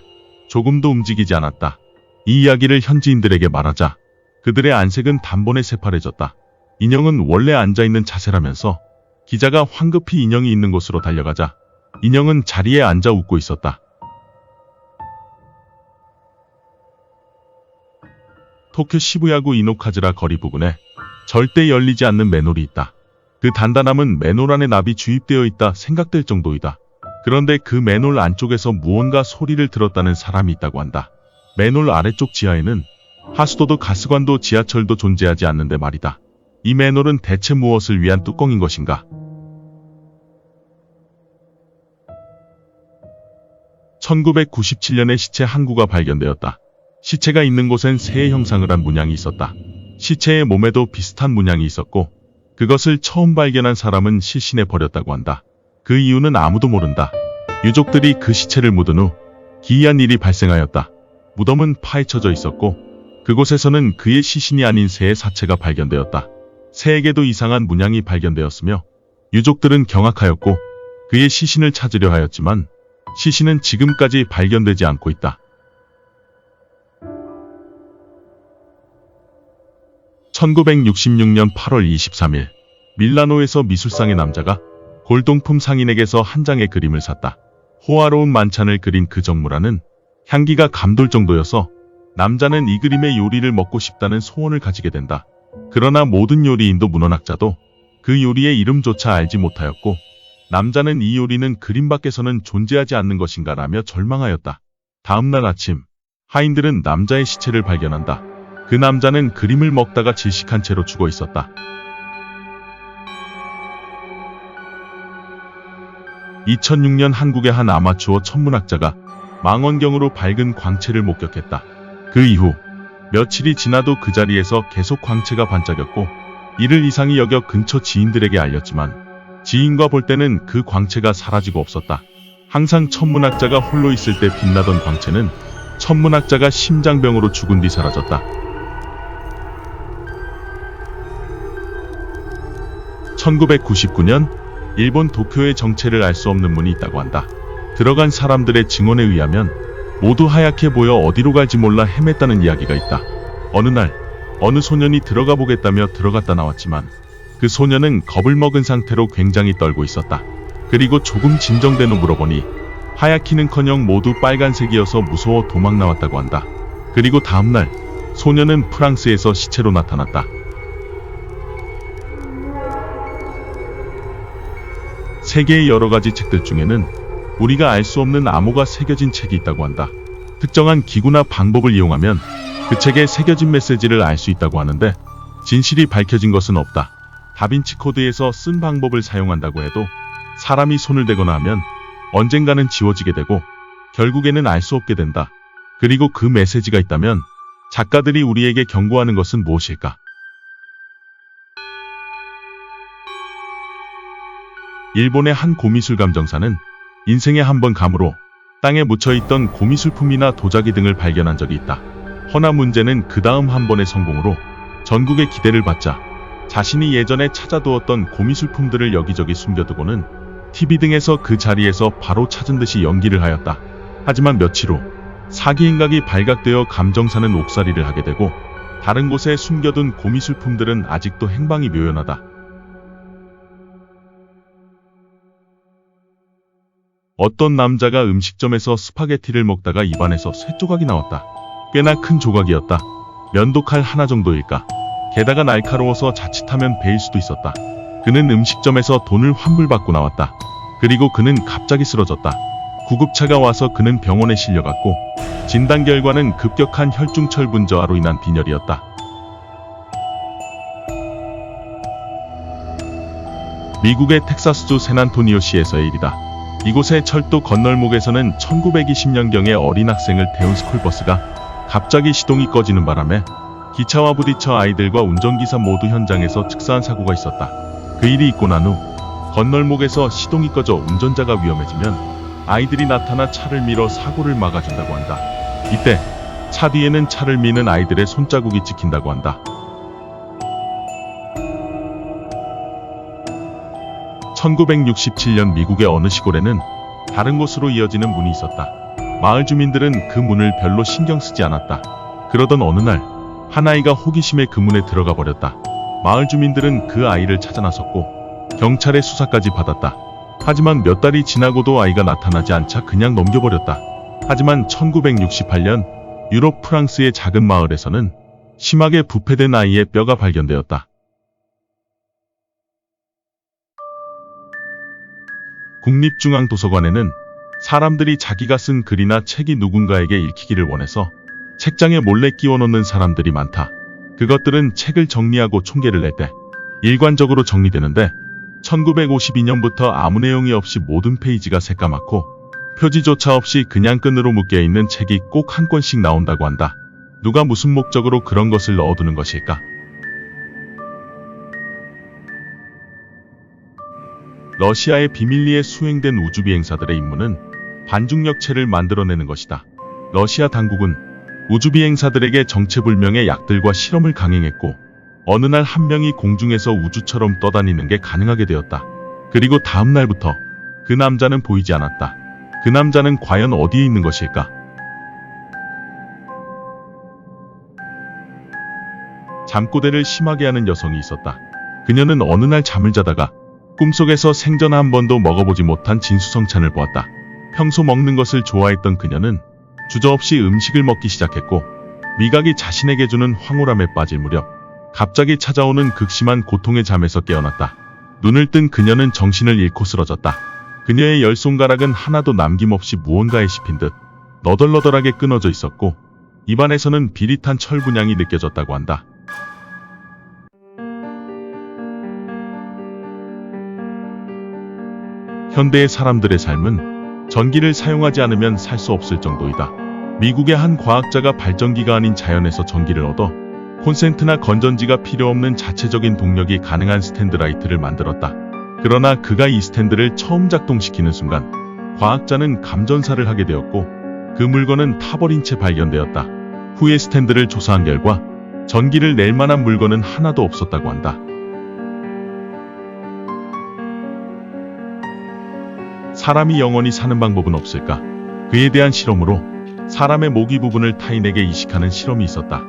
조금도 움직이지 않았다. 이 이야기를 현지인들에게 말하자 그들의 안색은 단번에 새파래졌다. 인형은 원래 앉아있는 자세라면서 기자가 황급히 인형이 있는 곳으로 달려가자 인형은 자리에 앉아 웃고 있었다. 도쿄 시부야구 이노카즈라 거리 부근에 절대 열리지 않는 맨홀이 있다. 그 단단함은 맨홀 안에 납이 주입되어 있다 생각될 정도이다. 그런데 그 맨홀 안쪽에서 무언가 소리를 들었다는 사람이 있다고 한다. 맨홀 아래쪽 지하에는 하수도도 가스관도 지하철도 존재하지 않는데 말이다. 이 맨홀은 대체 무엇을 위한 뚜껑인 것인가? 1997년에 시체 한 구가 발견되었다. 시체가 있는 곳엔 새의 형상을 한 문양이 있었다. 시체의 몸에도 비슷한 문양이 있었고 그것을 처음 발견한 사람은 실신해 버렸다고 한다. 그 이유는 아무도 모른다. 유족들이 그 시체를 묻은 후 기이한 일이 발생하였다. 무덤은 파헤쳐져 있었고 그곳에서는 그의 시신이 아닌 새의 사체가 발견되었다. 새에게도 이상한 문양이 발견되었으며 유족들은 경악하였고 그의 시신을 찾으려 하였지만 시신은 지금까지 발견되지 않고 있다. 1966년 8월 23일 밀라노에서 미술상의 남자가 골동품 상인에게서 한 장의 그림을 샀다. 호화로운 만찬을 그린 그 정물안은 향기가 감돌 정도여서 남자는 이 그림의 요리를 먹고 싶다는 소원을 가지게 된다. 그러나 모든 요리인도 문헌학자도 그 요리의 이름조차 알지 못하였고 남자는 이 요리는 그림 밖에서는 존재하지 않는 것인가 라며 절망하였다. 다음날 아침 하인들은 남자의 시체를 발견한다. 그 남자는 그림을 먹다가 질식한 채로 죽어 있었다. 2006년 한국의 한 아마추어 천문학자가 망원경으로 밝은 광채를 목격했다. 그 이후 며칠이 지나도 그 자리에서 계속 광채가 반짝였고 이를 이상히 여겨 근처 지인들에게 알렸지만 지인과 볼 때는 그 광채가 사라지고 없었다. 항상 천문학자가 홀로 있을 때 빛나던 광채는 천문학자가 심장병으로 죽은 뒤 사라졌다. 1999년 일본 도쿄의 정체를 알 수 없는 문이 있다고 한다. 들어간 사람들의 증언에 의하면 모두 하얗게 보여 어디로 갈지 몰라 헤맸다는 이야기가 있다. 어느 날 어느 소년이 들어가 보겠다며 들어갔다 나왔지만 그 소년은 겁을 먹은 상태로 굉장히 떨고 있었다. 그리고 조금 진정된 후 물어보니 하얗기는커녕 모두 빨간색이어서 무서워 도망 나왔다고 한다. 그리고 다음날 소년은 프랑스에서 시체로 나타났다. 세계의 여러 가지 책들 중에는 우리가 알 수 없는 암호가 새겨진 책이 있다고 한다. 특정한 기구나 방법을 이용하면 그 책에 새겨진 메시지를 알 수 있다고 하는데 진실이 밝혀진 것은 없다. 다빈치 코드에서 쓴 방법을 사용한다고 해도 사람이 손을 대거나 하면 언젠가는 지워지게 되고 결국에는 알 수 없게 된다. 그리고 그 메시지가 있다면 작가들이 우리에게 경고하는 것은 무엇일까? 일본의 한 고미술 감정사는 인생에 한 번 감으로 땅에 묻혀있던 고미술품이나 도자기 등을 발견한 적이 있다. 허나 문제는 그 다음 한 번의 성공으로 전국의 기대를 받자 자신이 예전에 찾아두었던 고미술품들을 여기저기 숨겨두고는 TV 등에서 그 자리에서 바로 찾은 듯이 연기를 하였다. 하지만 며칠 후 사기 행각이 발각되어 감정사는 옥살이를 하게 되고 다른 곳에 숨겨둔 고미술품들은 아직도 행방이 묘연하다. 어떤 남자가 음식점에서 스파게티를 먹다가 입안에서 쇠 조각이 나왔다. 꽤나 큰 조각이었다. 면도칼 하나 정도일까. 게다가 날카로워서 자칫하면 베일 수도 있었다. 그는 음식점에서 돈을 환불받고 나왔다. 그리고 그는 갑자기 쓰러졌다. 구급차가 와서 그는 병원에 실려갔고 진단 결과는 급격한 혈중철 분저하로 인한 빈혈이었다. 미국의 텍사스주 샌안토니오시에서의 일이다. 이곳의 철도 건널목에서는 1920년경에 어린 학생을 태운 스쿨버스가 갑자기 시동이 꺼지는 바람에 기차와 부딪혀 아이들과 운전기사 모두 현장에서 즉사한 사고가 있었다. 그 일이 있고 난 후 건널목에서 시동이 꺼져 운전자가 위험해지면 아이들이 나타나 차를 밀어 사고를 막아준다고 한다. 이때 차 뒤에는 차를 미는 아이들의 손자국이 찍힌다고 한다. 1967년 미국의 어느 시골에는 다른 곳으로 이어지는 문이 있었다. 마을 주민들은 그 문을 별로 신경 쓰지 않았다. 그러던 어느 날 한 아이가 호기심에 그 문에 들어가 버렸다. 마을 주민들은 그 아이를 찾아 나섰고 경찰의 수사까지 받았다. 하지만 몇 달이 지나고도 아이가 나타나지 않자 그냥 넘겨버렸다. 하지만 1968년 유럽 프랑스의 작은 마을에서는 심하게 부패된 아이의 뼈가 발견되었다. 국립중앙도서관에는 사람들이 자기가 쓴 글이나 책이 누군가에게 읽히기를 원해서 책장에 몰래 끼워 넣는 사람들이 많다. 그것들은 책을 정리하고 총계를 낼 때 일관적으로 정리되는데 1952년부터 아무 내용이 없이 모든 페이지가 새까맣고 표지조차 없이 그냥 끈으로 묶여있는 책이 꼭 한 권씩 나온다고 한다. 누가 무슨 목적으로 그런 것을 넣어두는 것일까? 러시아의 비밀리에 수행된 우주비행사들의 임무는 반중력체를 만들어내는 것이다. 러시아 당국은 우주비행사들에게 정체불명의 약들과 실험을 강행했고 어느 날 한 명이 공중에서 우주처럼 떠다니는 게 가능하게 되었다. 그리고 다음 날부터 그 남자는 보이지 않았다. 그 남자는 과연 어디에 있는 것일까? 잠꼬대를 심하게 하는 여성이 있었다. 그녀는 어느 날 잠을 자다가 꿈속에서 생전 한 번도 먹어보지 못한 진수성찬을 보았다. 평소 먹는 것을 좋아했던 그녀는 주저없이 음식을 먹기 시작했고 미각이 자신에게 주는 황홀함에 빠질 무렵 갑자기 찾아오는 극심한 고통의 잠에서 깨어났다. 눈을 뜬 그녀는 정신을 잃고 쓰러졌다. 그녀의 열 손가락은 하나도 남김없이 무언가에 씹힌 듯 너덜너덜하게 끊어져 있었고 입안에서는 비릿한 철 분향이 느껴졌다고 한다. 현대의 사람들의 삶은 전기를 사용하지 않으면 살 수 없을 정도이다. 미국의 한 과학자가 발전기가 아닌 자연에서 전기를 얻어 콘센트나 건전지가 필요 없는 자체적인 동력이 가능한 스탠드라이트를 만들었다. 그러나 그가 이 스탠드를 처음 작동시키는 순간 과학자는 감전사를 하게 되었고 그 물건은 타버린 채 발견되었다. 후에 스탠드를 조사한 결과 전기를 낼 만한 물건은 하나도 없었다고 한다. 사람이 영원히 사는 방법은 없을까? 그에 대한 실험으로 사람의 모기 부분을 타인에게 이식하는 실험이 있었다.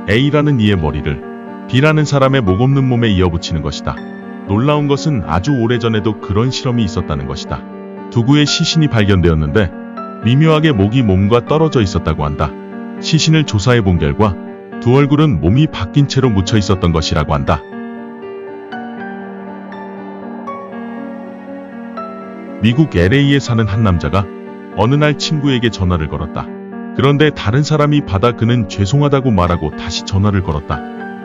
A라는 이의 머리를 B라는 사람의 목 없는 몸에 이어붙이는 것이다. 놀라운 것은 아주 오래전에도 그런 실험이 있었다는 것이다. 두 구의 시신이 발견되었는데 미묘하게 목이 몸과 떨어져 있었다고 한다. 시신을 조사해 본 결과 두 얼굴은 몸이 바뀐 채로 묻혀 있었던 것이라고 한다. 미국 LA에 사는 한 남자가 어느 날 친구에게 전화를 걸었다. 그런데 다른 사람이 받아 그는 죄송하다고 말하고 다시 전화를 걸었다.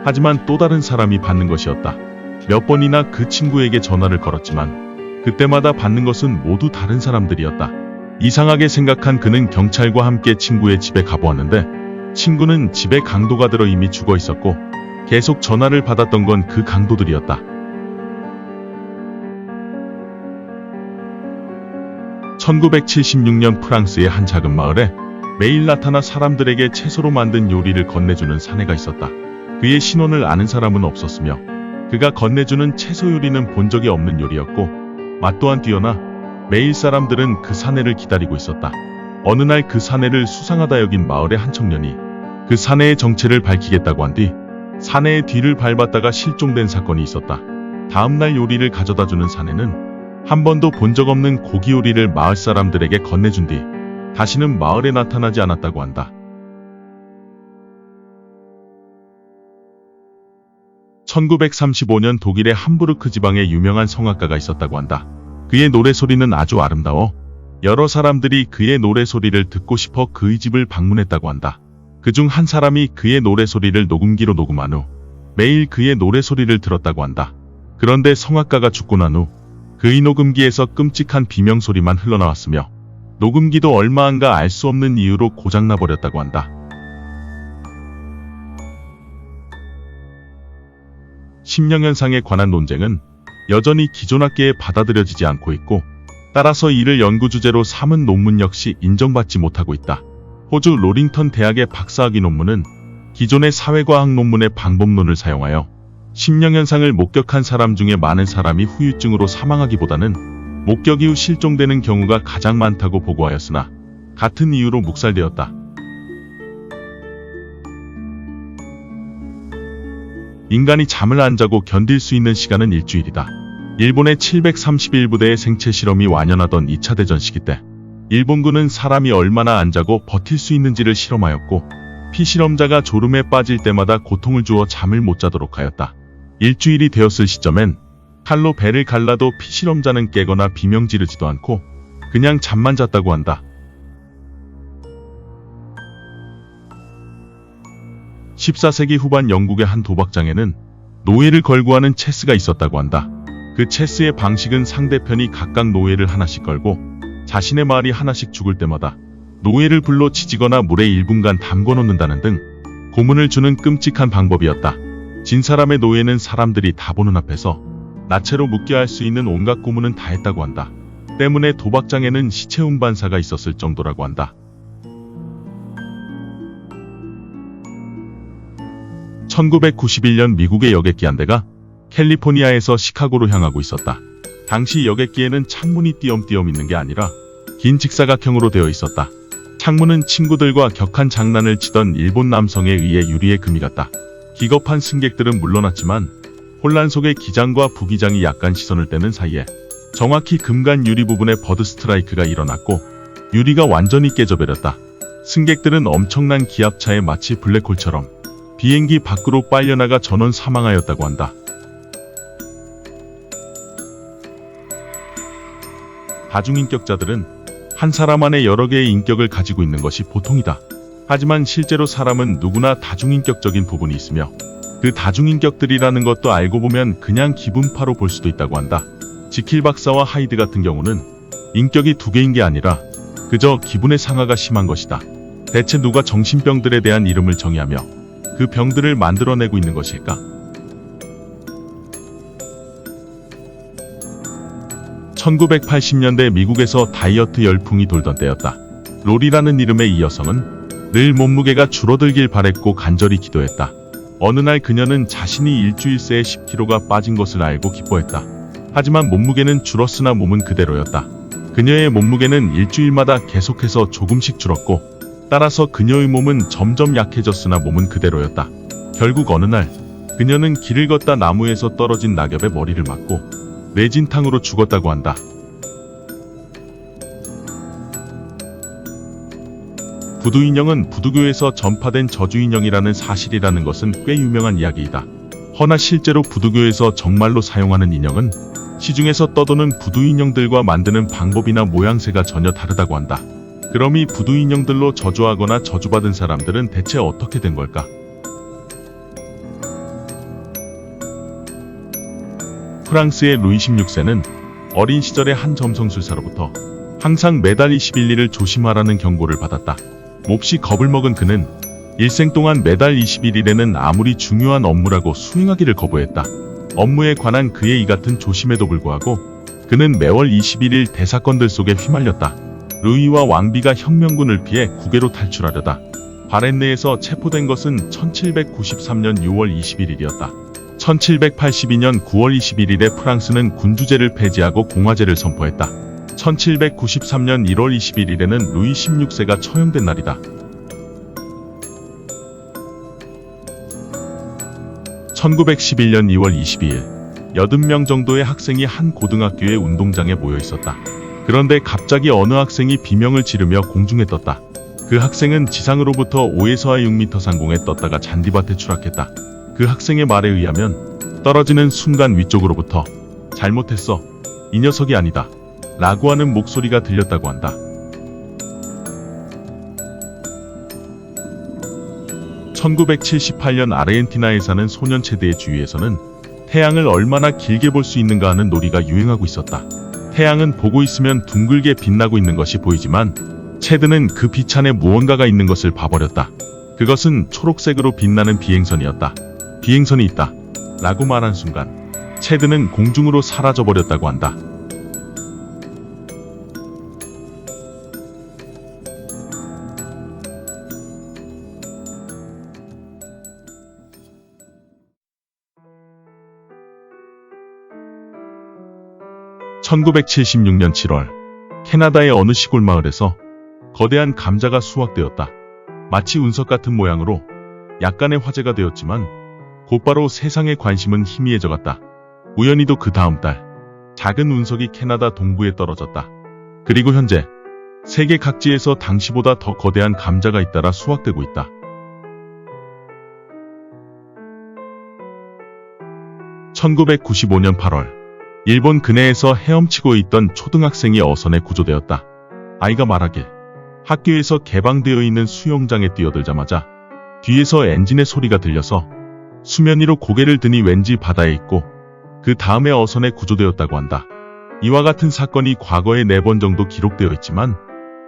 하지만 또 다른 사람이 받는 것이었다. 몇 번이나 그 친구에게 전화를 걸었지만 그때마다 받는 것은 모두 다른 사람들이었다. 이상하게 생각한 그는 경찰과 함께 친구의 집에 가보았는데 친구는 집에 강도가 들어 이미 죽어 있었고 계속 전화를 받았던 건 그 강도들이었다. 1976년 프랑스의 한 작은 마을에 매일 나타나 사람들에게 채소로 만든 요리를 건네주는 사내가 있었다. 그의 신원을 아는 사람은 없었으며 그가 건네주는 채소 요리는 본 적이 없는 요리였고 맛 또한 뛰어나 매일 사람들은 그 사내를 기다리고 있었다. 어느 날 그 사내를 수상하다 여긴 마을의 한 청년이 그 사내의 정체를 밝히겠다고 한 뒤 사내의 뒤를 밟았다가 실종된 사건이 있었다. 다음날 요리를 가져다주는 사내는 한 번도 본 적 없는 고기 요리를 마을 사람들에게 건네준 뒤 다시는 마을에 나타나지 않았다고 한다. 1935년 독일의 함부르크 지방에 유명한 성악가가 있었다고 한다. 그의 노래소리는 아주 아름다워 여러 사람들이 그의 노래소리를 듣고 싶어 그의 집을 방문했다고 한다. 그중 한 사람이 그의 노래소리를 녹음기로 녹음한 후 매일 그의 노래소리를 들었다고 한다. 그런데 성악가가 죽고 난 후 그의 녹음기에서 끔찍한 비명소리만 흘러나왔으며 녹음기도 얼마 안가 알 수 없는 이유로 고장나버렸다고 한다. 심령현상에 관한 논쟁은 여전히 기존학계에 받아들여지지 않고 있고 따라서 이를 연구주제로 삼은 논문 역시 인정받지 못하고 있다. 호주 로링턴 대학의 박사학위 논문은 기존의 사회과학 논문의 방법론을 사용하여 심령현상을 목격한 사람 중에 많은 사람이 후유증으로 사망하기보다는 목격 이후 실종되는 경우가 가장 많다고 보고하였으나 같은 이유로 묵살되었다. 인간이 잠을 안 자고 견딜 수 있는 시간은 일주일이다. 일본의 731부대의 생체 실험이 완연하던 2차 대전 시기 때 일본군은 사람이 얼마나 안 자고 버틸 수 있는지를 실험하였고 피실험자가 졸음에 빠질 때마다 고통을 주어 잠을 못 자도록 하였다. 일주일이 되었을 시점엔 칼로 배를 갈라도 피실험자는 깨거나 비명 지르지도 않고 그냥 잠만 잤다고 한다. 14세기 후반 영국의 한 도박장에는 노예를 걸고 하는 체스가 있었다고 한다. 그 체스의 방식은 상대편이 각각 노예를 하나씩 걸고 자신의 말이 하나씩 죽을 때마다 노예를 불로 지지거나 물에 1분간 담궈 놓는다는 등 고문을 주는 끔찍한 방법이었다. 진 사람의 노예는 사람들이 다 보는 앞에서 나체로 묻게 할 수 있는 온갖 고문은 다 했다고 한다. 때문에 도박장에는 시체 운반사가 있었을 정도라고 한다. 1991년 미국의 여객기 한 대가 캘리포니아에서 시카고로 향하고 있었다. 당시 여객기에는 창문이 띄엄띄엄 있는 게 아니라 긴 직사각형으로 되어 있었다. 창문은 친구들과 격한 장난을 치던 일본 남성에 의해 유리에 금이 갔다. 기겁한 승객들은 물러났지만 혼란 속에 기장과 부기장이 약간 시선을 떼는 사이에 정확히 금간 유리 부분에 버드 스트라이크가 일어났고 유리가 완전히 깨져버렸다. 승객들은 엄청난 기압차에 마치 블랙홀처럼 비행기 밖으로 빨려나가 전원 사망하였다고 한다. 다중인격자들은 한 사람 안에 여러 개의 인격을 가지고 있는 것이 보통이다. 하지만 실제로 사람은 누구나 다중인격적인 부분이 있으며 그 다중인격들이라는 것도 알고 보면 그냥 기분파로 볼 수도 있다고 한다. 지킬 박사와 하이드 같은 경우는 인격이 두 개인 게 아니라 그저 기분의 상하가 심한 것이다. 대체 누가 정신병들에 대한 이름을 정의하며 그 병들을 만들어내고 있는 것일까? 1980년대 미국에서 다이어트 열풍이 돌던 때였다. 로리라는 이름의 이 여성은 늘 몸무게가 줄어들길 바랬고 간절히 기도했다. 어느 날 그녀는 자신이 일주일 새에 10kg가 빠진 것을 알고 기뻐했다. 하지만 몸무게는 줄었으나 몸은 그대로였다. 그녀의 몸무게는 일주일마다 계속해서 조금씩 줄었고, 따라서 그녀의 몸은 점점 약해졌으나 몸은 그대로였다. 결국 어느 날 그녀는 길을 걷다 나무에서 떨어진 낙엽에 머리를 맞고 뇌진탕으로 죽었다고 한다. 부두인형은 부두교에서 전파된 저주인형이라는 사실이라는 것은 꽤 유명한 이야기이다. 허나 실제로 부두교에서 정말로 사용하는 인형은 시중에서 떠도는 부두인형들과 만드는 방법이나 모양새가 전혀 다르다고 한다. 그럼 이 부두인형들로 저주하거나 저주받은 사람들은 대체 어떻게 된 걸까? 프랑스의 루이 16세는 어린 시절의 한 점성술사로부터 항상 매달 20일을 조심하라는 경고를 받았다. 몹시 겁을 먹은 그는 일생 동안 매달 21일에는 아무리 중요한 업무라고 수행하기를 거부했다. 업무에 관한 그의 이 같은 조심에도 불구하고 그는 매월 21일 대사건들 속에 휘말렸다. 루이와 왕비가 혁명군을 피해 국외로 탈출하려다 바렌네에서 체포된 것은 1793년 6월 21일이었다. 1782년 9월 21일에 프랑스는 군주제를 폐지하고 공화제를 선포했다. 1793년 1월 21일에는 루이 16세가 처형된 날이다. 1911년 2월 22일, 80명 정도의 학생이 한 고등학교의 운동장에 모여 있었다. 그런데 갑자기 어느 학생이 비명을 지르며 공중에 떴다. 그 학생은 지상으로부터 5에서 6m 상공에 떴다가 잔디밭에 추락했다. 그 학생의 말에 의하면 떨어지는 순간 위쪽으로부터 잘못했어. 이 녀석이 아니다. 라고 하는 목소리가 들렸다고 한다. 1978년 아르헨티나에 사는 소년체드의 주위에서는 태양을 얼마나 길게 볼 수 있는가 하는 놀이가 유행하고 있었다. 태양은 보고 있으면 둥글게 빛나고 있는 것이 보이지만 체드는 그 빛 안에 무언가가 있는 것을 봐버렸다. 그것은 초록색으로 빛나는 비행선이었다. 비행선이 있다. 라고 말한 순간 체드는 공중으로 사라져버렸다고 한다. (1976년 7월) 캐나다의 어느 시골 마을에서 거대한 감자가 수확되었다. 마치 운석 같은 모양으로 약간의 화제가 되었지만 곧바로 세상의 관심은 희미해져갔다. 우연히도 그 다음 달 작은 운석이 캐나다 동부에 떨어졌다. 그리고 현재 세계 각지에서 당시보다 더 거대한 감자가 잇따라 수확되고 있다. (1995년 8월) 일본 근해에서 헤엄치고 있던 초등학생이 어선에 구조되었다. 아이가 말하길 학교에서 개방되어 있는 수영장에 뛰어들자마자 뒤에서 엔진의 소리가 들려서 수면 위로 고개를 드니 왠지 바다에 있고 그 다음에 어선에 구조되었다고 한다. 이와 같은 사건이 과거에 4번 정도 기록되어 있지만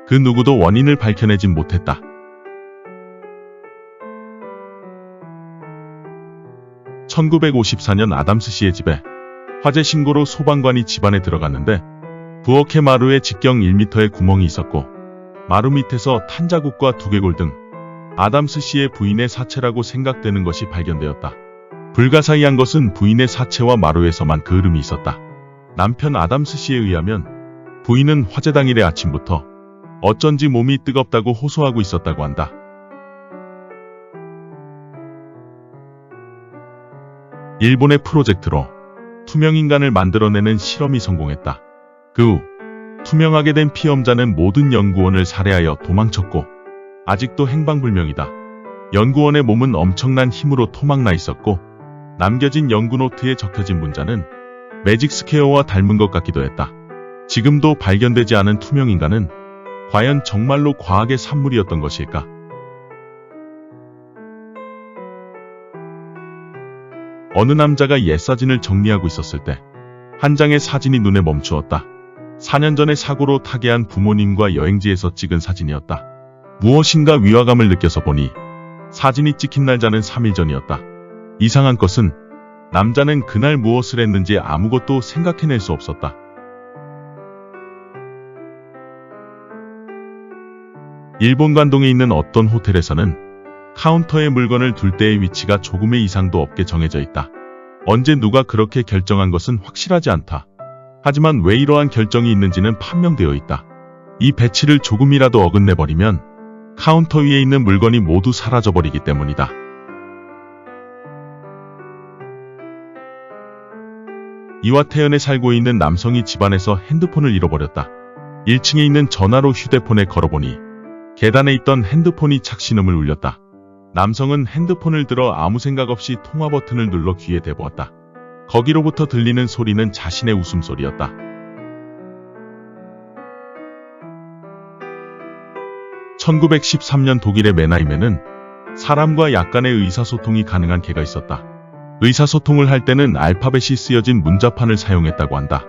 그 누구도 원인을 밝혀내진 못했다. (1954년) 아담스 씨의 집에 화재 신고로 소방관이 집안에 들어갔는데 부엌의 마루에 직경 1m의 구멍이 있었고 마루 밑에서 탄 자국과 두개골 등 아담스 씨의 부인의 사체라고 생각되는 것이 발견되었다. 불가사의한 것은 부인의 사체와 마루에서만 그 흐름이 있었다. 남편 아담스 씨에 의하면 부인은 화재 당일의 아침부터 어쩐지 몸이 뜨겁다고 호소하고 있었다고 한다. 일본의 프로젝트로 투명인간을 만들어내는 실험이 성공했다. 그 후 투명하게 된 피험자는 모든 연구원을 살해하여 도망쳤고 아직도 행방불명이다. 연구원의 몸은 엄청난 힘으로 토막나 있었고 남겨진 연구노트에 적혀진 문자는 매직 스퀘어와 닮은 것 같기도 했다. 지금도 발견되지 않은 투명인간은 과연 정말로 과학의 산물이었던 것일까? 어느 남자가 옛 사진을 정리하고 있었을 때 한 장의 사진이 눈에 멈추었다. 4년 전에 사고로 타계한 부모님과 여행지에서 찍은 사진이었다. 무엇인가 위화감을 느껴서 보니 사진이 찍힌 날짜는 3일 전이었다. 이상한 것은 남자는 그날 무엇을 했는지 아무것도 생각해낼 수 없었다. 일본 관동에 있는 어떤 호텔에서는 카운터에 물건을 둘 때의 위치가 조금의 이상도 없게 정해져 있다. 언제 누가 그렇게 결정한 것은 확실하지 않다. 하지만 왜 이러한 결정이 있는지는 판명되어 있다. 이 배치를 조금이라도 어긋내버리면 카운터 위에 있는 물건이 모두 사라져버리기 때문이다. 이와 태연에 살고 있는 남성이 집안에서 핸드폰을 잃어버렸다. 1층에 있는 전화로 휴대폰에 걸어보니 계단에 있던 핸드폰이 착신음을 울렸다. 남성은 핸드폰을 들어 아무 생각 없이 통화 버튼을 눌러 귀에 대보았다. 거기로부터 들리는 소리는 자신의 웃음소리였다. (1913년) 독일의 메나임에는 사람과 약간의 의사소통이 가능한 개가 있었다. 의사소통을 할 때는 알파벳이 쓰여진 문자판을 사용했다고 한다.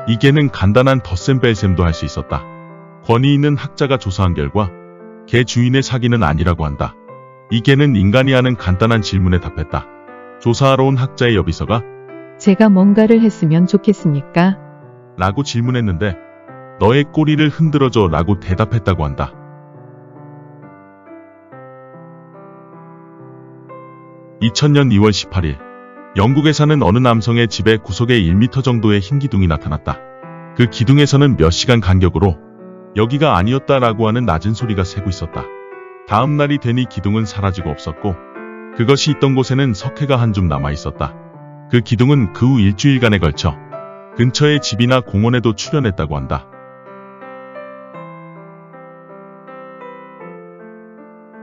이 개는 간단한 덧셈 뺄셈도 할 수 있었다. 권위 있는 학자가 조사한 결과 개 주인의 사기는 아니라고 한다. 이 개는 인간이 하는 간단한 질문에 답했다. 조사하러 온 학자의 여비서가 제가 뭔가를 했으면 좋겠습니까? 라고 질문했는데 너의 꼬리를 흔들어줘 라고 대답했다고 한다. (2000년 2월 18일) 영국에 사는 어느 남성의 집에 구석에 1m 정도의 흰 기둥이 나타났다. 그 기둥에서는 몇 시간 간격으로 여기가 아니었다라고 하는 낮은 소리가 새고 있었다. 다음 날이 되니 기둥은 사라지고 없었고 그것이 있던 곳에는 석회가 한 줌 남아 있었다. 그 기둥은 그 후 일주일간에 걸쳐 근처의 집이나 공원에도 출현했다고 한다.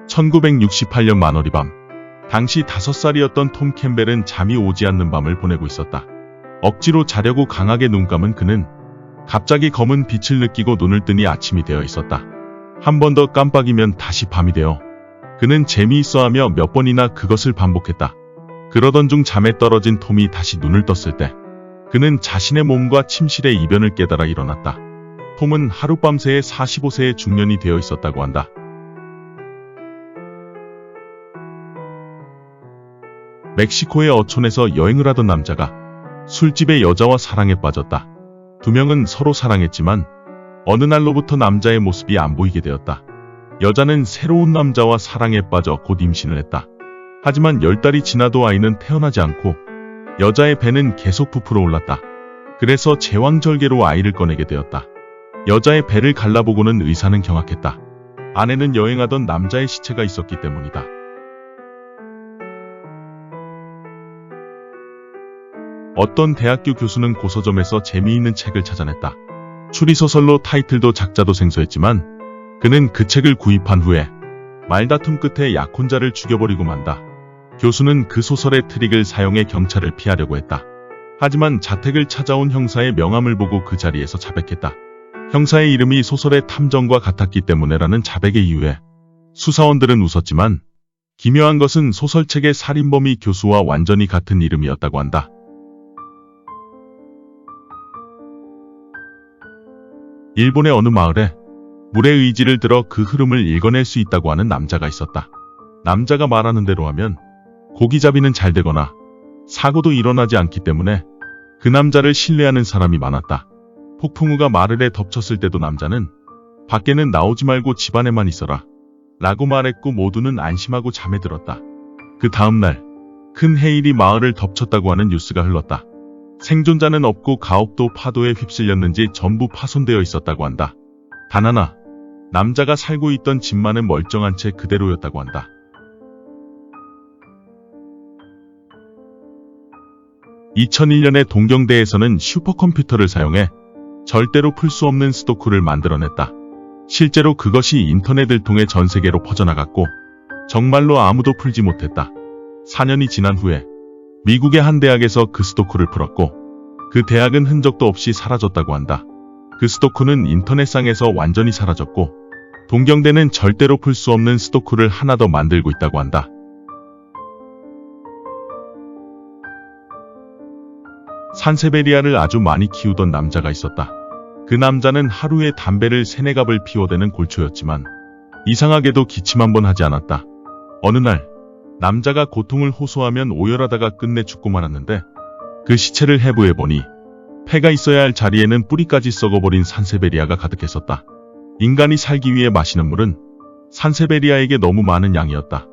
(1968년) 만월이 밤, 당시 5살이었던 톰 캠벨은 잠이 오지 않는 밤을 보내고 있었다. 억지로 자려고 강하게 눈 감은 그는 갑자기 검은 빛을 느끼고 눈을 뜨니 아침이 되어 있었다. 한 번 더 깜빡이면 다시 밤이 되어 그는 재미있어하며 몇 번이나 그것을 반복했다. 그러던 중 잠에 떨어진 톰이 다시 눈을 떴을 때 그는 자신의 몸과 침실의 이변을 깨달아 일어났다. 톰은 하룻밤새에 45세의 중년이 되어 있었다고 한다. 멕시코의 어촌에서 여행을 하던 남자가 술집의 여자와 사랑에 빠졌다. 두 명은 서로 사랑했지만 어느 날로부터 남자의 모습이 안 보이게 되었다. 여자는 새로운 남자와 사랑에 빠져 곧 임신을 했다. 하지만 10달이 지나도 아이는 태어나지 않고 여자의 배는 계속 부풀어 올랐다. 그래서 제왕절개로 아이를 꺼내게 되었다. 여자의 배를 갈라보고는 의사는 경악했다. 안에는 여행하던 남자의 시체가 있었기 때문이다. 어떤 대학교 교수는 고서점에서 재미있는 책을 찾아냈다. 추리소설로 타이틀도 작자도 생소했지만 그는 그 책을 구입한 후에 말다툼 끝에 약혼자를 죽여버리고 만다. 교수는 그 소설의 트릭을 사용해 경찰을 피하려고 했다. 하지만 자택을 찾아온 형사의 명함을 보고 그 자리에서 자백했다. 형사의 이름이 소설의 탐정과 같았기 때문에라는 자백의 이유에 수사원들은 웃었지만 기묘한 것은 소설책의 살인범이 교수와 완전히 같은 이름이었다고 한다. 일본의 어느 마을에 물의 의지를 들어 그 흐름을 읽어낼 수 있다고 하는 남자가 있었다. 남자가 말하는 대로 하면 고기잡이는 잘 되거나 사고도 일어나지 않기 때문에 그 남자를 신뢰하는 사람이 많았다. 폭풍우가 마을에 덮쳤을 때도 남자는 밖에는 나오지 말고 집안에만 있어라 라고 말했고 모두는 안심하고 잠에 들었다. 그 다음날 큰 해일이 마을을 덮쳤다고 하는 뉴스가 흘렀다. 생존자는 없고 가옥도 파도에 휩쓸렸는지 전부 파손되어 있었다고 한다. 단 하나, 남자가 살고 있던 집만은 멀쩡한 채 그대로였다고 한다. (2001년에) 동경대에서는 슈퍼컴퓨터를 사용해 절대로 풀 수 없는 스도쿠를 만들어냈다. 실제로 그것이 인터넷을 통해 전 세계로 퍼져나갔고 정말로 아무도 풀지 못했다. 4년이 지난 후에 미국의 한 대학에서 그 스도쿠를 풀었고 그 대학은 흔적도 없이 사라졌다고 한다. 그 스도쿠는 인터넷상에서 완전히 사라졌고 동경대는 절대로 풀 수 없는 스도쿠를 하나 더 만들고 있다고 한다. 산세베리아를 아주 많이 키우던 남자가 있었다. 그 남자는 하루에 담배를 3-4갑을 피워대는 골초였지만 이상하게도 기침 한 번 하지 않았다. 어느 날 남자가 고통을 호소하면 오열하다가 끝내 죽고 말았는데 그 시체를 해부해보니 폐가 있어야 할 자리에는 뿌리까지 썩어버린 산세베리아가 가득했었다. 인간이 살기 위해 마시는 물은 산세베리아에게 너무 많은 양이었다.